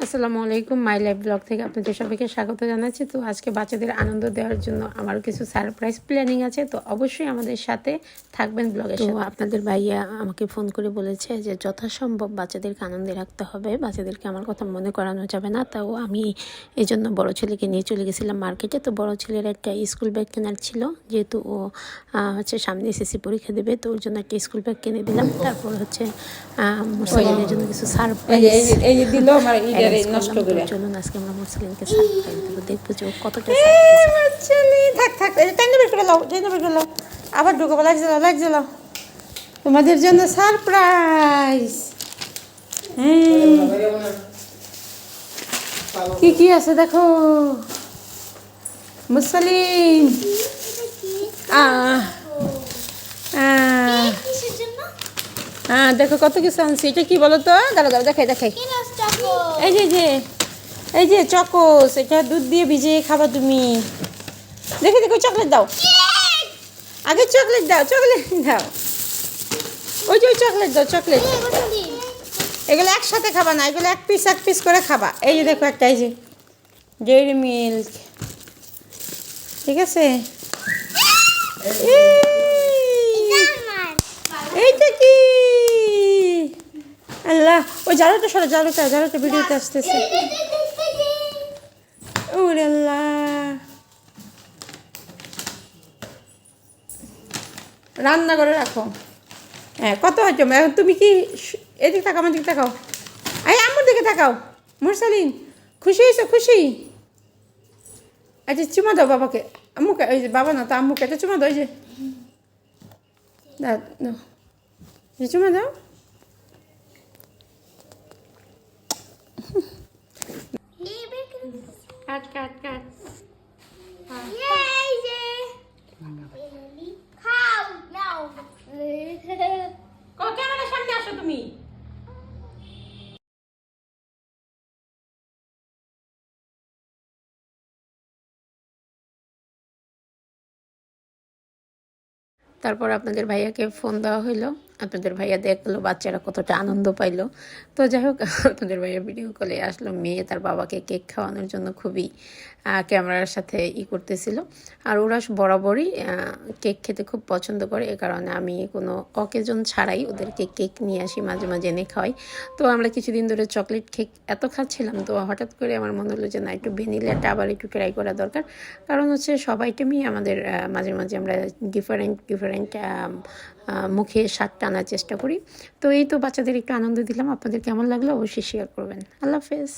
আসসালামু আলাইকুম, my life blog থেকে আপনাদের সবাইকে স্বাগত জানাচ্ছি। তো আজকে বাচ্চাদের আনন্দ দেওয়ার জন্য আমার কিছু সারপ্রাইজ প্ল্যানিং আছে, তো অবশ্যই আমাদের সাথে থাকবেন ব্লগের সাথে। তো আপনাদের ভাইয়া আমাকে ফোন করে বলেছে যে যথাসম্ভব বাচ্চাদেরকে আনন্দে রাখতে হবে, বাচ্চাদেরকে আমার কথা মনে করানো যাবে না। তাও আমি এই জন্য বড়ো ছেলেকে নিয়ে চলে গেছিলাম মার্কেটে। তো বড়ো ছেলের একটা স্কুল ব্যাগ কেনার ছিল, যেহেতু ও হচ্ছে সামনে এসএসসি পরীক্ষা দেবে, তো ওর জন্য একটা স্কুল ব্যাগ কিনে দিলাম। তারপর হচ্ছে মুরসালিনের জন্য কিছু সারপ্রাইজ দিল আমার নষ্ট করে। চলুন আজকে আমরা মুরসালিনকে সারপ্রাইজ দেবো, দেখবো যে ও কতটা থাক টেনে বের করে লাও আবার ঢুকবো, লাগছে তোমাদের জন্য সারপ্রাইজ। কি আছে দেখো মুরসালিন। দেখো কত কিছু আনছি। এটা কি বলো তো? দাঁড়াও দেখাই। এই যে চকোস, এটা দুধ দিয়ে ভিজিয়ে খাবা তুমি। দেখো চকলেট দাও, আগে চকলেট দাও। ওই চকলেট দাও, চকলেট। এগুলো একসাথে খাবা না, এগুলো এক পিস করে খাবা। এই যে দেখো একটা, এই যে ডেইরি মিল্ক, ঠিক আছে? এইটা কি? আল্লাহ, ওই জারুটা সরো, জারুটা ভিডিওতে আসতেছে। ওরে আল্লাহ, রান্না করে রাখো। হ্যাঁ, কত হয়েছে? এখন তুমি কি এদিকে তাকাও, আমার দিকে তাকাও, আম্মুর দিকে তাকাও। মুরসালিন খুশি হয়েছো? খুশি? আচ্ছা চুমা দাও বাবাকে, আম্মুকে। ওই যে বাবা না তো, আম্মুকে একটা চুমা দাও। ওই যে দাও, চুমা দাও। কাট। ক্যামেরার সামনে আসো তুমি। তারপর আপনাদের ভাইয়াকে ফোন দেওয়া হইলো। আপনাদের ভাইয়া দেখলো বাচ্চারা কতটা আনন্দ পাইলো। তো যাই হোক, আপনাদের ভাইয়া ভিডিও কলে আসলো, মেয়ে তার বাবাকে কেক খাওয়ানোর জন্য খুবই ক্যামেরার সাথে করতেছিল। আর ওরা বরাবরই কেক খেতে খুব পছন্দ করে, এ কারণে আমি কোনো অকেজন ছাড়াই ওদেরকে কেক নিয়ে আসি, মাঝে এনে খাওয়াই। তো আমরা কিছুদিন ধরে চকলেট কেক এত খাচ্ছিলাম, তো হঠাৎ করে আমার মনে হলো যে না, একটু ভ্যানিলাটা আবার একটু ট্রাই করা দরকার। কারণ হচ্ছে সব আইটেমই আমাদের মাঝে আমরা ডিফারেন্ট মুখে স্বাদ টানার চেষ্টা করি। তো এই তো বাচ্চাদের একটু আনন্দ দিলাম। আপনাদের কেমন লাগলো অবশ্যই শেয়ার করবেন। আল্লাহ হাফেজ।